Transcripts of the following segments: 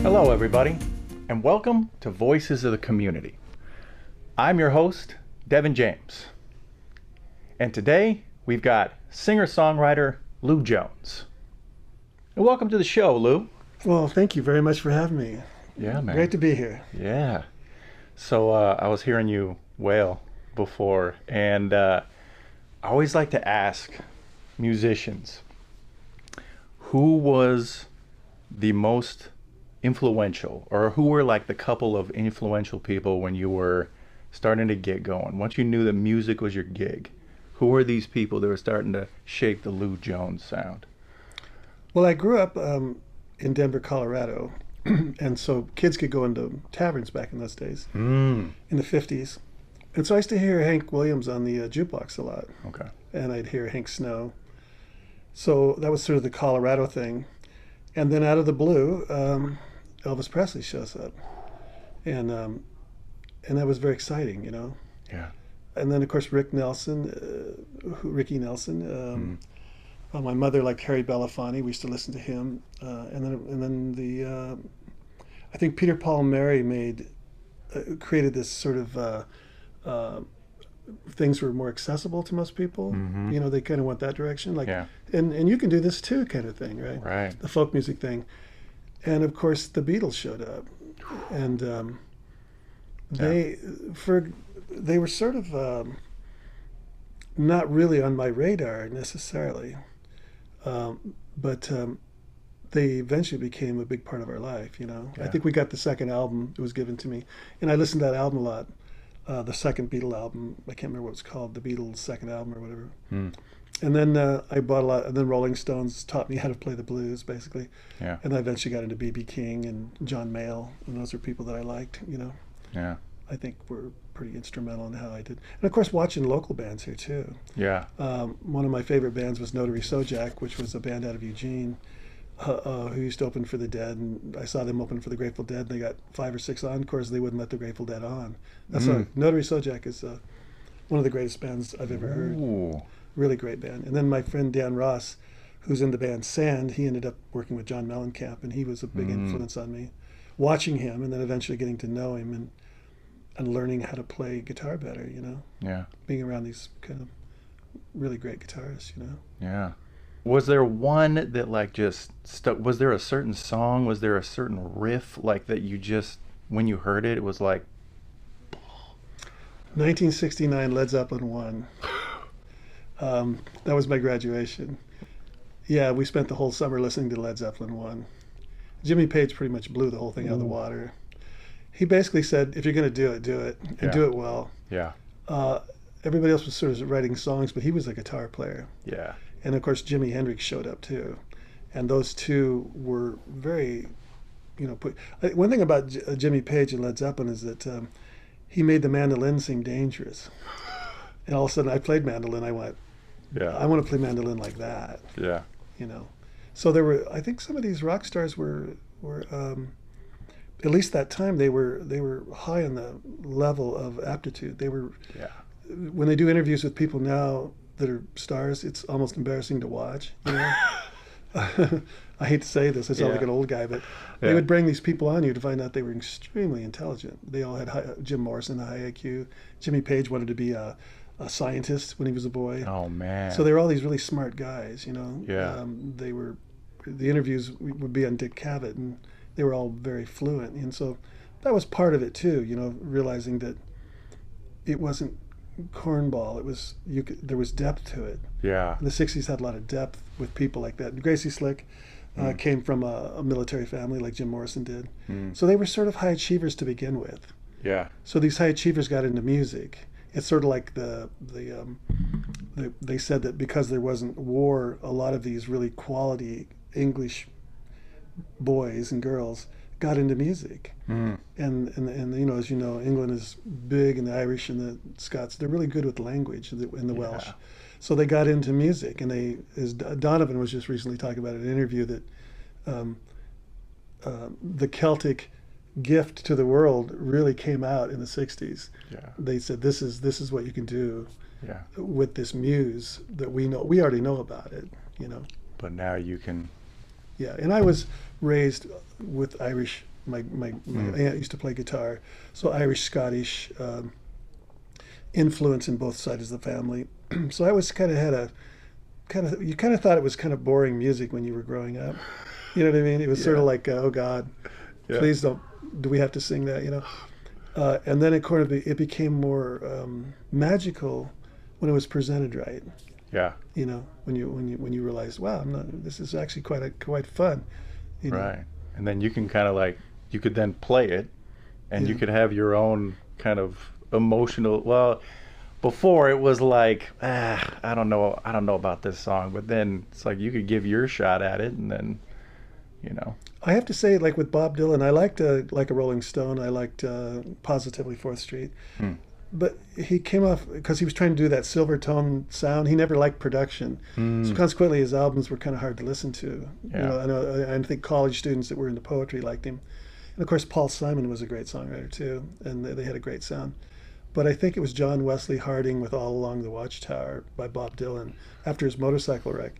Hello, everybody, and welcome to Voices of the Community. I'm your host, Devin James, and today we've got singer-songwriter Lew Jones. And welcome to the show, Lew. Well, thank you very much for having me. Yeah, man. Great to be here. Yeah. So I was hearing you wail before, and I always like to ask musicians, who was the most influential, or who were like the couple of influential people when you were starting to get going? Once you knew that music was your gig, who were these people that were starting to shape the Lew Jones sound? Well, I grew up in Denver, Colorado, and so kids could go into taverns back in those days, in the 50s. And so I used to hear Hank Williams on the jukebox a lot. Okay. And I'd hear Hank Snow. So that was sort of the Colorado thing. And then out of the blue, Elvis Presley shows up. And that was very exciting, you know. Yeah. And then, of course, Ricky Nelson. My mother liked Harry Belafonte. We used to listen to him. And then I think Peter, Paul, and Mary created this sort of things were more accessible to most people. You know, they kind of went that direction. Like, Yeah. and you can do this too, kind of thing, right? Right. The folk music thing. And of course, the Beatles showed up, and they were sort of not really on my radar necessarily, but they eventually became a big part of our life. You know, Yeah. I think we got the second album; it was given to me, and I listened to that album a lot. The second Beatle album, I can't remember what it's called, the Beatles' second album or whatever. And then I bought a lot, and then Rolling Stones taught me how to play the blues, basically. Yeah. And I eventually got into B.B. King and John Mayall, and those were people that I liked, you know. Yeah. I think were pretty instrumental in how I did. And of course, watching local bands here too. Yeah. One of my favorite bands was Notary Sojak, which was a band out of Eugene, who used to open for the Dead, and I saw them open for the Grateful Dead. They got 5 or 6 encores. They wouldn't let the Grateful Dead on. That's why Notary Sojak is one of the greatest bands I've ever heard. Ooh. Really great band. And then my friend Dan Ross, who's in the band Sand, he ended up working with John Mellencamp, and he was a big influence on me. Watching him, and then eventually getting to know him and learning how to play guitar better, you know. Yeah. Being around these kind of really great guitarists, you know. Yeah. Was there one that like just stuck? Was there a certain song? Was there a certain riff like that you just, when you heard it, it was like... 1969 Led Zeppelin 1. That was my graduation. Yeah, we spent the whole summer listening to Led Zeppelin 1. Jimmy Page pretty much blew the whole thing out of the water. He basically said, if you're going to do it, and do it well. Yeah. Everybody else was sort of writing songs, but he was a guitar player. Yeah. And of course, Jimi Hendrix showed up too. And those two were very, you know, one thing about Jimmy Page and Led Zeppelin is that he made the mandolin seem dangerous. And all of a sudden I played mandolin, I went, Yeah. I want to play mandolin like that, Yeah. you know. So there were, I think some of these rock stars were at least that time, they were high on the level of aptitude. They were, Yeah. when they do interviews with people now that are stars, it's almost embarrassing to watch, you know. I hate to say this, I sound like an old guy, but they would bring these people on you to find out they were extremely intelligent. They all had Jim Morrison, a high IQ. Jimmy Page wanted to be a scientist when he was a boy. Oh, man. So they were all these really smart guys, you know. Yeah. The interviews would be on Dick Cavett, and they were all very fluent. And so that was part of it too, you know, realizing that it wasn't cornball. It was, there was depth to it. Yeah. The 60s had a lot of depth with people like that. Gracie Slick came from a military family like Jim Morrison did. So they were sort of high achievers to begin with. Yeah. So these high achievers got into music. It's sort of like they said that because there wasn't war, a lot of these really quality English boys and girls got into music. And you know, as you know, England is big, and the Irish and the Scots, they're really good with language, and the Welsh. So they got into music, and as Donovan was just recently talking about in an interview, that the Celtic gift to the world really came out in the 60s. Yeah. They said, this is what you can do Yeah. with this muse that we already know about it, you know. But now you can... Yeah, and I was raised with Irish my aunt used to play guitar, so Irish, Scottish influence in both sides of the family. So I was you kind of thought it was kind of boring music when you were growing up. You know what I mean? It was sort of like, oh God, please don't. Do we have to sing that? You know. And then it became more magical when it was presented right. Yeah. You know, when you realize, wow, this is actually quite fun. You know? Right. And then you can kind of like, you could then play it, and you could have your own kind of emotional. Well, before it was like, I don't know about this song, but then it's like you could give your shot at it, and then, you know. I have to say, like with Bob Dylan, I liked like a Rolling Stone. I liked Positively 4th Street. But he came off, because he was trying to do that silver tone sound. He never liked production. So consequently, his albums were kind of hard to listen to. Yeah. You know, I think college students that were into poetry liked him. And of course, Paul Simon was a great songwriter too, and they had a great sound. But I think it was John Wesley Harding with All Along the Watchtower by Bob Dylan after his motorcycle wreck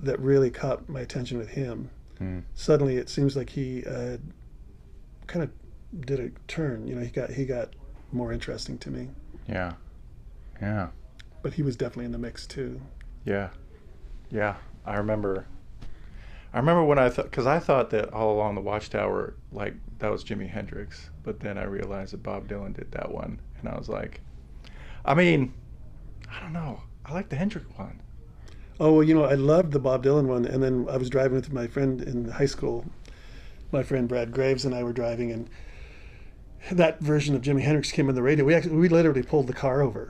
that really caught my attention with him. Suddenly, it seems like he kind of did a turn. You know, he got more interesting to me. Yeah. Yeah. But he was definitely in the mix too. Yeah. Yeah. I remember when I thought, because I thought that All Along the Watchtower, like, that was Jimi Hendrix, but then I realized that Bob Dylan did that one, and I was like, I mean, I don't know, I like the Hendrix one. Oh, well, you know, I loved the Bob Dylan one, and then I was driving with my friend in high school. My friend Brad Graves and I were driving, and that version of Jimi Hendrix came on the radio. We literally pulled the car over.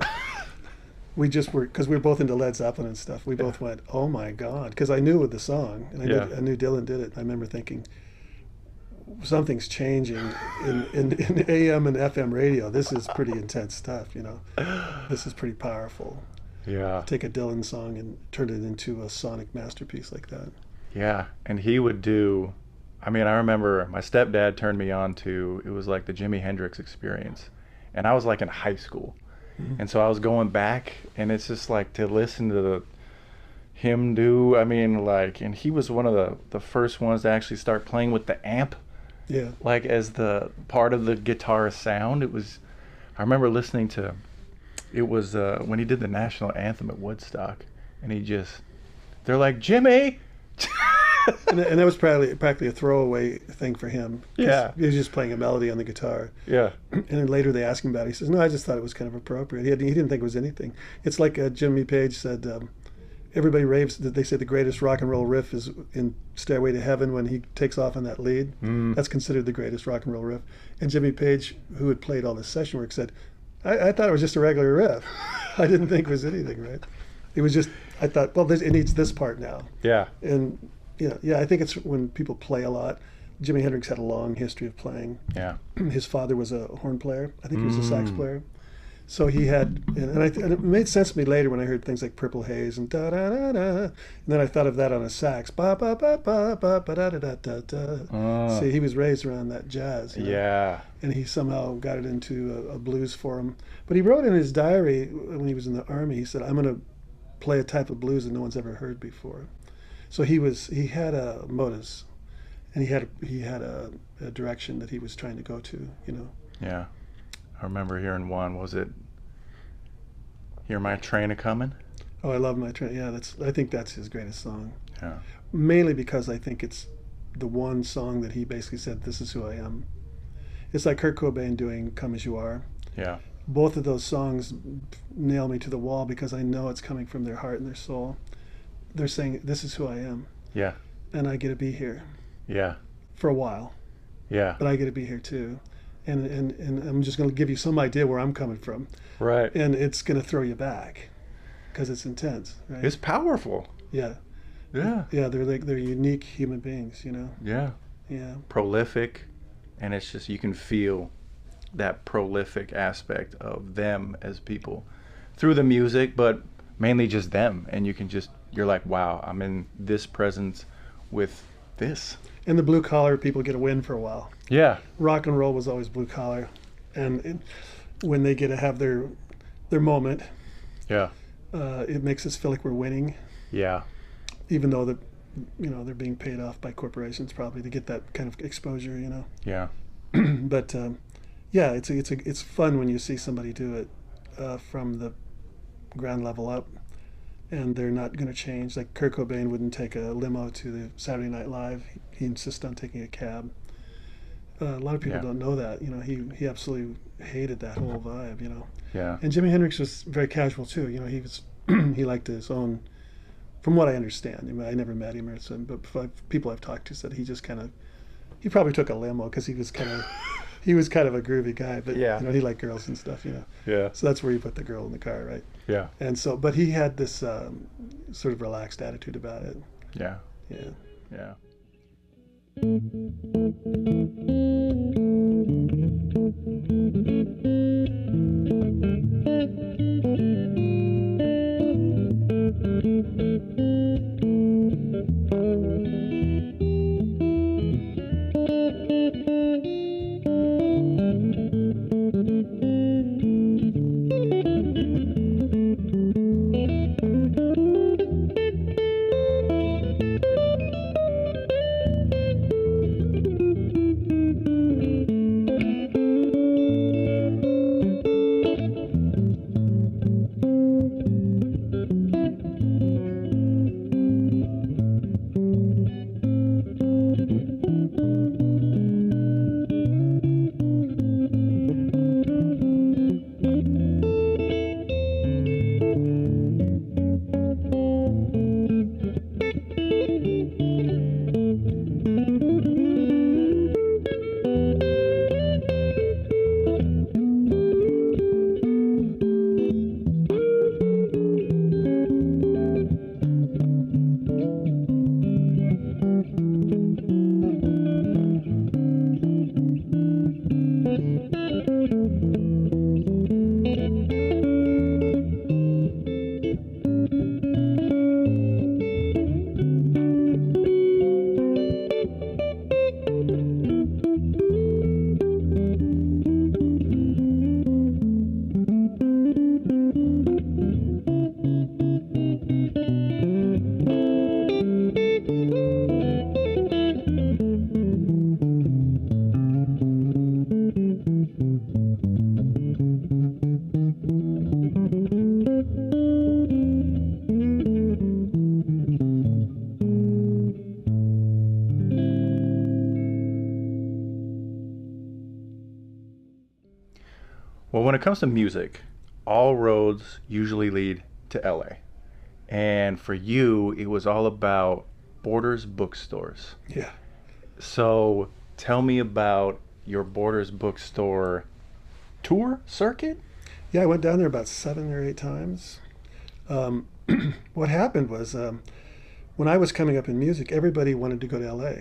We just were, because we were both into Led Zeppelin and stuff. We both went, oh my God, because I knew the song, and I knew Dylan did it. I remember thinking, something's changing in AM and FM radio. This is pretty intense stuff, you know. This is pretty powerful. Yeah. Take a Dylan song and turn it into a sonic masterpiece like that. Yeah, and he would do, I mean, I remember my stepdad turned me on to, it was like the Jimi Hendrix Experience, and I was like in high school. And so I was going back, and it's just like to listen to him do, I mean, like, and he was one of the first ones to actually start playing with the amp, like as the part of the guitar sound. It was, I remember listening to, it was when he did the national anthem at Woodstock, and they're like, Jimmy! and that was practically a throwaway thing for him. Yeah. He was just playing a melody on the guitar. Yeah. And then later they asked him about it. He says, no, I just thought it was kind of appropriate. He didn't think it was anything. It's like Jimmy Page said, everybody raves that they say the greatest rock and roll riff is in Stairway to Heaven when he takes off on that lead. That's considered the greatest rock and roll riff. And Jimmy Page, who had played all this session work, said, I thought it was just a regular riff. I didn't think it was anything, right? It was just, I thought, well, it needs this part now. Yeah. And I think it's when people play a lot. Jimi Hendrix had a long history of playing. Yeah. His father was a horn player. I think he was a sax player. So he had, and it made sense to me later when I heard things like Purple Haze and da da da da, and then I thought of that on a sax, ba ba ba ba ba ba da da da da da. See, he was raised around that jazz. You know? Yeah. And he somehow got it into a blues for him. But he wrote in his diary when he was in the army, he said, I'm going to play a type of blues that no one's ever heard before. So he had a motives, and he had a direction that he was trying to go to, you know. Yeah. I remember hearing one, was it Hear My Train A-Comin'? Oh, I love My Train. Yeah, I think that's his greatest song. Yeah. Mainly because I think it's the one song that he basically said, this is who I am. It's like Kurt Cobain doing Come As You Are. Yeah. Both of those songs nail me to the wall because I know it's coming from their heart and their soul. They're saying, this is who I am. Yeah. And I get to be here. Yeah. For a while. Yeah. But I get to be here too. And I'm just going to give you some idea where I'm coming from. Right. And it's going to throw you back because it's intense, right? It's powerful. Yeah. Yeah. Yeah, they're unique human beings, you know. Yeah. Yeah. Prolific, and it's just, you can feel that prolific aspect of them as people through the music, but mainly just them. And you're like, wow, I'm in this presence with this. And the blue collar people get a win for a while. Yeah. Rock and roll was always blue collar, and when they get to have their moment, Yeah. it makes us feel like we're winning. Yeah. Even though they're being paid off by corporations probably to get that kind of exposure, Yeah. But yeah, it's fun when you see somebody do it from the ground level up, and they're not going to change. Like Kurt Cobain wouldn't take a limo to the Saturday Night Live. He insists on taking a cab. A lot of people don't know that. He absolutely hated that whole vibe. Yeah. And Jimi Hendrix was very casual too. He was he liked his own. From what I understand, I never met him or something, but people I've talked to said he probably took a limo because he was kind of a groovy guy. But he liked girls and stuff. Yeah. So that's where you put the girl in the car, right? Yeah. And so, but he had this sort of relaxed attitude about it. Yeah. Yeah. Yeah. Well, when it comes to music, all roads usually lead to LA. And for you, it was all about Borders bookstores. Yeah. So tell me about your Borders bookstore tour circuit. Yeah, I went down there about 7 or 8 times. What happened was when I was coming up in music, everybody wanted to go to LA.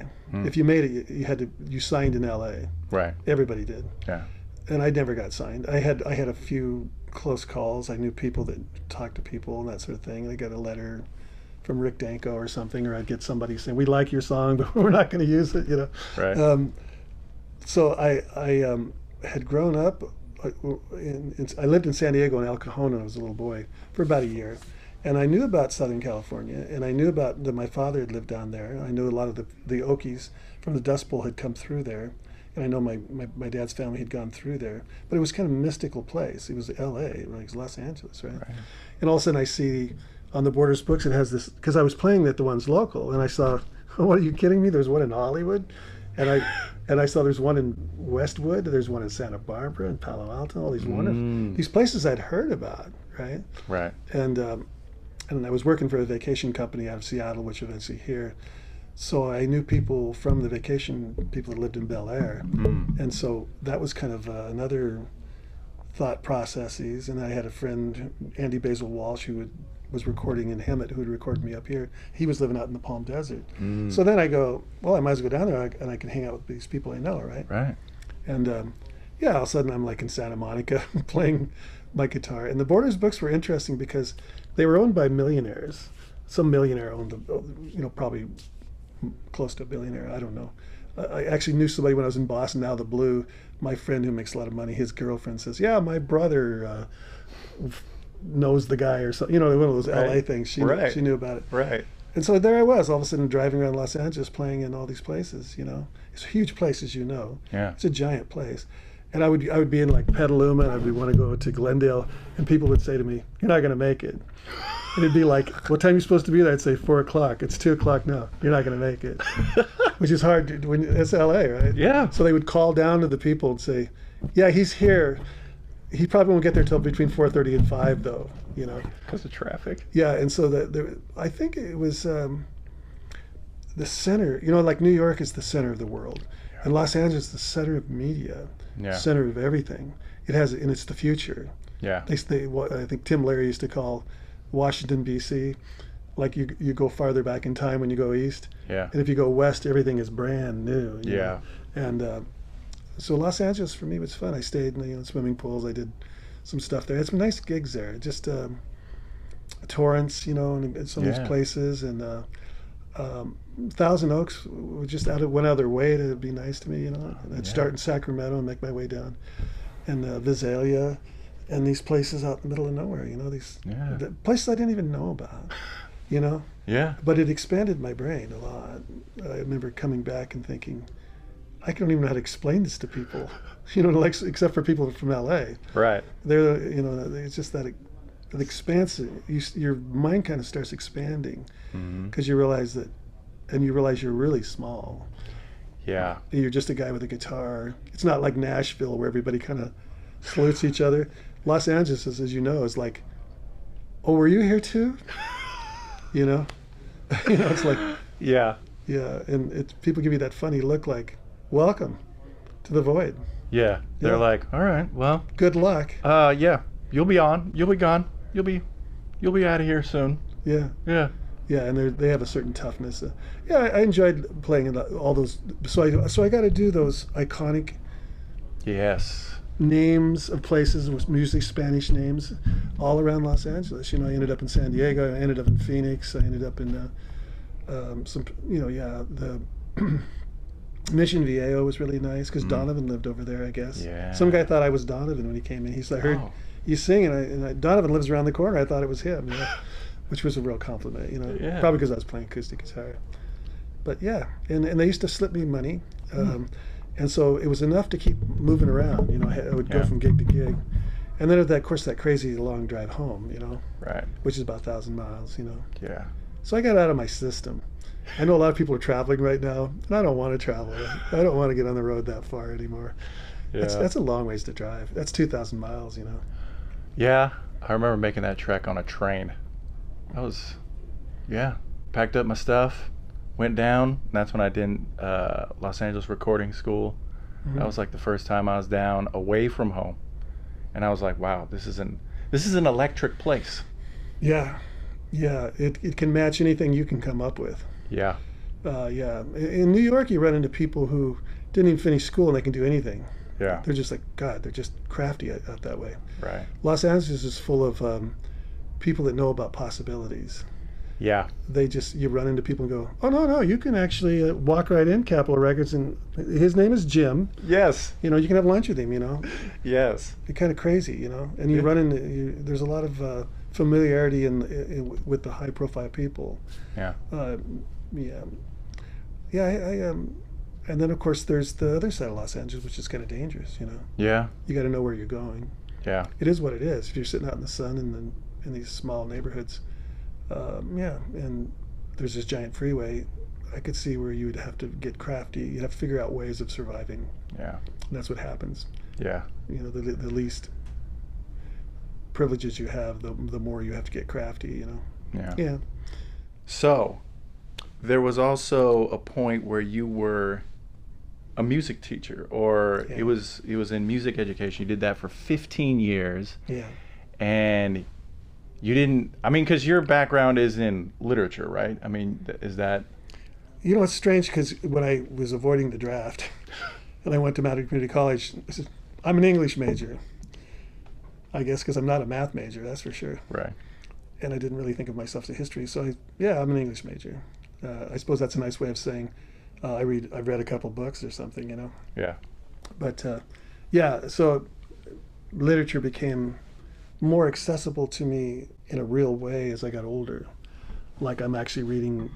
If you made it, you signed in LA. Right. Everybody did. Yeah. And I never got signed. I had a few close calls. I knew people that talked to people and that sort of thing. I got a letter from Rick Danko or something, or I'd get somebody saying, "We like your song, but we're not going to use it." Right. So I had grown up. I lived in San Diego and El Cajon when I was a little boy for about a year, and I knew about Southern California, and I knew about that my father had lived down there. I knew a lot of the Okies from the Dust Bowl had come through there. And I know my dad's family had gone through there, but it was kind of a mystical place. It was L.A., like it was Los Angeles, right? And all of a sudden I see on the Borders books it has this, because I was playing at the ones local, and I saw, what, are you kidding me? There's one in Hollywood, and I saw there's one in Westwood, there's one in Santa Barbara and Palo Alto, all these wonderful these places I'd heard about, right? Right. And I was working for a vacation company out of Seattle, which eventually here. So I knew people from the vacation, people that lived in Bel Air. And so that was kind of another thought processes. And I had a friend, Andy Basil Walsh, who was recording in Hemet, who had recorded me up here. He was living out in the Palm Desert. So then I go, well, I might as well go down there and I can hang out with these people I know, right? Right. And yeah, all of a sudden I'm like in Santa Monica playing my guitar. And the Borders books were interesting because they were owned by millionaires. Some millionaire owned them, probably close to a billionaire, I don't know. I actually knew somebody when I was in Boston, now the Blue, my friend who makes a lot of money, his girlfriend says, yeah, my brother knows the guy or something, one of those LA things. She knew about it. Right. And so there I was, all of a sudden driving around Los Angeles, playing in all these places. You know, it's a huge place, as you know. Yeah. It's a giant place. And I would be in like Petaluma, and I would want to go to Glendale, and people would say to me, "You're not going to make it." And it'd be like, "What time are you supposed to be there?" I'd say 4 o'clock. It's 2 o'clock now. You're not going to make it, which is hard when it's LA, right? Yeah. So they would call down to the people and say, "Yeah, he's here. He probably won't get there till between 4:30 and 5, though." You know, Because of traffic. yeah. And so I think it was the center. You know, like New York is the center of the world, and Los Angeles is the center of media, center of everything. It has, and it's the future. Yeah. What I think Tim Leary used to call Washington D.C. Like you go farther back in time when you go east, Yeah. and if you go west, everything is brand new. You Yeah. know? And so Los Angeles for me was fun. I stayed in swimming pools. I did some stuff there. I had some nice gigs there. Just Torrance, you know, and some of these places, and Thousand Oaks just went out of their way to be nice to me, you know. And I'd start in Sacramento and make my way down, and Visalia, and these places out in the middle of nowhere, you know, these places I didn't even know about, you know. Yeah. But it expanded my brain a lot. I remember coming back and thinking, I don't even know how to explain this to people, you know, like, except for people from LA. Right. They're, you know, it's just that the expanse, your mind kind of starts expanding because you realize that, and you realize you're really small. Yeah. You're just a guy with a guitar. It's not like Nashville where everybody kind of salutes each other. Los Angeles, as you know, is like, oh, were you here too? You know, it's like, Yeah. yeah, and people give you that funny look like, welcome to the void. Yeah. They're Yeah. like, all right, well, Good luck. yeah, you'll be on. You'll be gone. You'll be out of here soon. Yeah. Yeah. Yeah, and they have a certain toughness. Yeah, I enjoyed playing in all those. So I got to do those iconic Yes. names of places, usually Spanish names, all around Los Angeles. You know, I ended up in San Diego. I ended up in Phoenix. I ended up in the Mission Viejo was really nice because Donovan lived over there, I guess. Yeah. Some guy thought I was Donovan when he came in. I heard you sing, and Donovan lives around the corner. I thought it was him, you know, which was a real compliment, you know, probably because I was playing acoustic guitar. But yeah, and they used to slip me money, and so it was enough to keep moving around. You know, I would go from gig to gig, and then of course that crazy long drive home, you know, Right. which is about 1,000 miles, you know. Yeah. So I got out of my system. I know a lot of people are traveling right now, and I don't want to travel. I don't want to get on the road that far anymore. Yeah. That's a long ways to drive. That's 2,000 miles, you know. Yeah. I remember making that trek on a train. Packed up my stuff, went down. And that's when I did Los Angeles recording school. That was like the first time I was down away from home, and I was like, wow, this is an electric place. Yeah, yeah. It can match anything you can come up with. Yeah. Yeah. In New York, you run into people who didn't even finish school and they can do anything. Yeah. They're just like, God, they're just crafty out that way. Right. Los Angeles is full of people that know about possibilities. Yeah. You run into people and go, oh, no, you can actually walk right in Capitol Records, and his name is Jim. Yes. You know, you can have lunch with him, you know. Yes. It's kind of crazy, you know. And you run into, there's a lot of familiarity with the high profile people. Yeah. Yeah. And then, of course, there's the other side of Los Angeles, which is kind of dangerous, you know. Yeah. You got to know where you're going. Yeah. It is what it is. If you're sitting out in the sun in these small neighborhoods, and there's this giant freeway, I could see where you would have to get crafty. You'd have to figure out ways of surviving. Yeah. And that's what happens. Yeah. You know, the least privileges you have, the more you have to get crafty, you know. Yeah. Yeah. So, there was also a point where you were a music teacher, or it was in music education. You did that for 15 years. Yeah. And you didn't, I mean, because your background is in literature, right? I mean, is that? You know, it's strange because when I was avoiding the draft and I went to Mount Community College, I said, I'm an English major. I guess because I'm not a math major, that's for sure. Right. And I didn't really think of myself as a history. So, I'm an English major. I suppose that's a nice way of saying I've read a couple books or something, you know. Yeah. But, so literature became more accessible to me in a real way as I got older. like I'm actually reading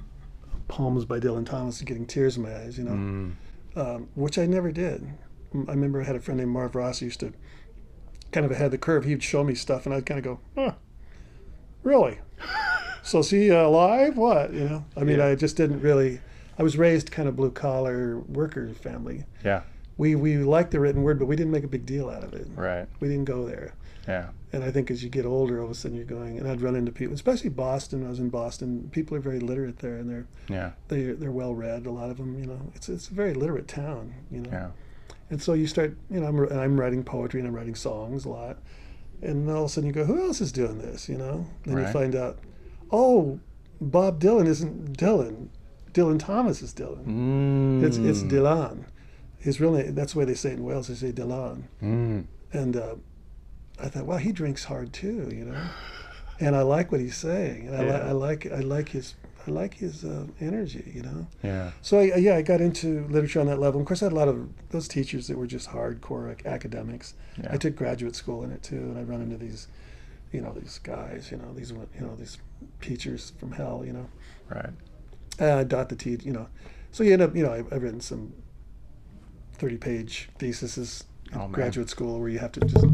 poems by Dylan Thomas and getting tears in my eyes, you know, which I never did. I remember I had a friend named Marv Ross who used to kind of ahead of the curve. He'd show me stuff, and I'd kind of go, "Huh, really? So is he alive? What?" You know? I mean, I just didn't really. I was raised kind of blue collar worker family. Yeah. We liked the written word, but we didn't make a big deal out of it. Right. We didn't go there. Yeah. And I think as you get older, all of a sudden you're going, and I'd run into people, especially Boston. I was in Boston. People are very literate there, and they're well read. A lot of them, you know, it's a very literate town, you know. Yeah. And so you start, you know, I'm writing poetry and I'm writing songs a lot, and all of a sudden you go, who else is doing this, you know? Then you find out, oh, Bob Dylan isn't Dylan. Dylan Thomas is Dylan. It's Dylan. His real name, that's the way they say it in Wales, they say Dylan. And I thought, wow, he drinks hard too, you know? And I like what he's saying. And I like his energy, you know? Yeah. So I got into literature on that level. Of course, I had a lot of those teachers that were just hardcore academics. Yeah. I took graduate school in it too, and I run into these, you know, these guys, these teachers from hell, you know. Right. Dot the T, you know. So you end up, you know, I've written some 30-page theses in graduate school where you have to just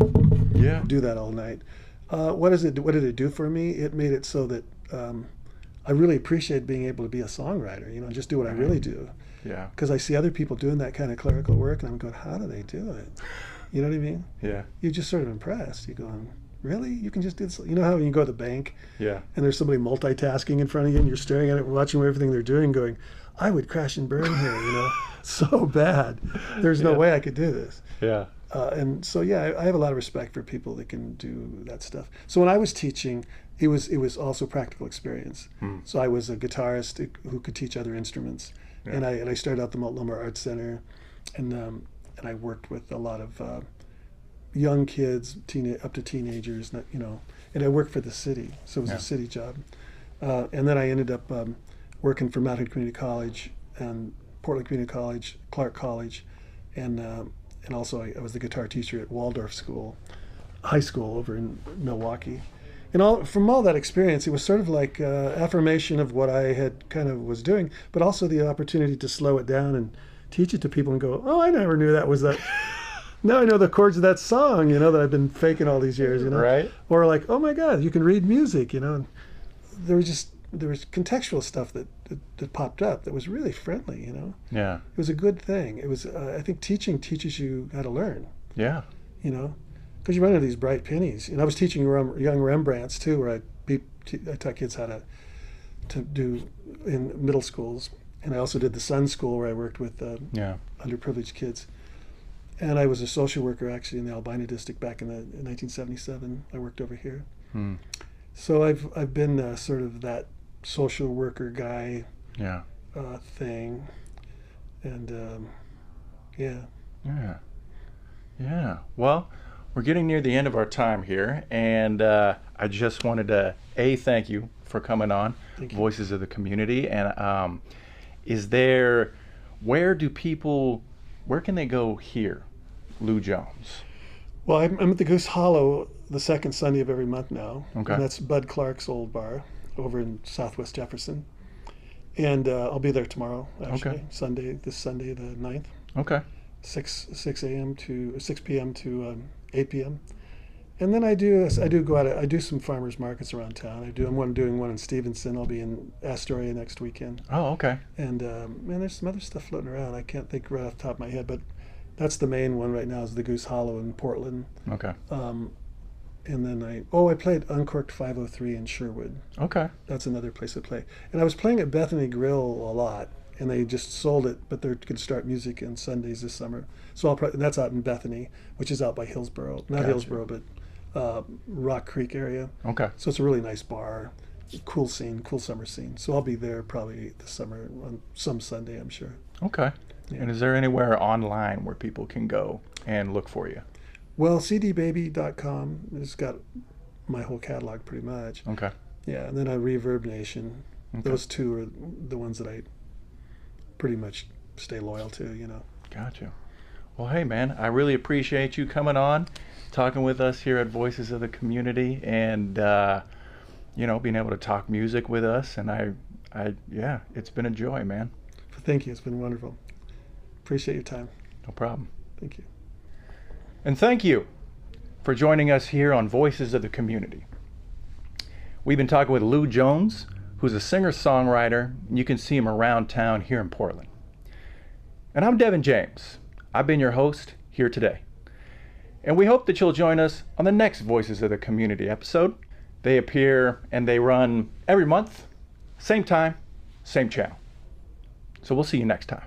do that all night. What did it do for me? It made it so that I really appreciate being able to be a songwriter, you know, just do what I really do. Yeah. Because I see other people doing that kind of clerical work, and I'm going, how do they do it? You know what I mean? Yeah. You're just sort of impressed. You're going, really? You can just do this? You know how when you go to the bank, yeah, and there's somebody multitasking in front of you, and you're staring at it, watching everything they're doing, going, I would crash and burn here, you know, so bad. There's no way I could do this. Yeah. And so, yeah, I have a lot of respect for people that can do that stuff. So when I was teaching, it was also practical experience. So I was a guitarist who could teach other instruments, and I started out the Malt Lumber Arts Center, and I worked with a lot of young kids, up to teenagers, you know, and I worked for the city, so it was a city job. And then I ended up working for Mount Hood Community College and Portland Community College, Clark College, and also I was the guitar teacher at Waldorf High School over in Milwaukee. And from all that experience, it was sort of like affirmation of what I had kind of was doing, but also the opportunity to slow it down and teach it to people and go, oh, I never knew that was that. Now I know the chords of that song, you know, that I've been faking all these years, you know. Right. Or like, oh my God, you can read music, you know. And there was contextual stuff that popped up that was really friendly, you know. Yeah. It was a good thing. It was, I think teaching teaches you how to learn. Yeah. You know, because you run into these bright pennies. And I was teaching young Rembrandts too, where I taught kids how to do in middle schools. And I also did the Sun School where I worked with underprivileged kids. And I was a social worker actually in the Albina district back in 1977. I worked over here. So I've been sort of that social worker guy thing. And Yeah. Well, we're getting near the end of our time here, and I just wanted to thank you for coming on Voices of the Community. And where can they go hear Lew Jones? Well, I'm at the Goose Hollow the second Sunday of every month now. Okay. And that's Bud Clark's old bar over in Southwest Jefferson. And I'll be there tomorrow, actually. Okay. This Sunday the 9th. Okay. 6 p.m. to 8 p.m. And then I do go out. I do some farmers markets around town. I'm doing one in Stevenson. I'll be in Astoria next weekend. Oh, okay. And there's some other stuff floating around. I can't think right off the top of my head, but that's the main one right now is the Goose Hollow in Portland. Okay. And then I played Uncorked 503 in Sherwood. Okay. That's another place I play. And I was playing at Bethany Grill a lot, and they just sold it, but they're going to start music on Sundays this summer. So and that's out in Bethany, which is out by Hillsboro. Not Hillsboro, but Rock Creek area. Okay. So it's a really nice bar, cool summer scene. So I'll be there probably this summer on some Sunday, I'm sure. Okay. Yeah. And is there anywhere online where people can go and look for you? Well, cdbaby.com has got my whole catalog pretty much. Okay. Yeah, and then Reverb Nation. Okay. Those two are the ones that I pretty much stay loyal to, you know. Gotcha. Well, hey, man, I really appreciate you coming on, talking with us here at Voices of the Community, and being able to talk music with us. And yeah, it's been a joy, man. Thank you. It's been wonderful. Appreciate your time. No problem. Thank you. And thank you for joining us here on Voices of the Community. We've been talking with Lew Jones, who's a singer-songwriter, and you can see him around town here in Portland. And I'm Devin James. I've been your host here today. And we hope that you'll join us on the next Voices of the Community episode. They appear and they run every month, same time, same channel. So we'll see you next time.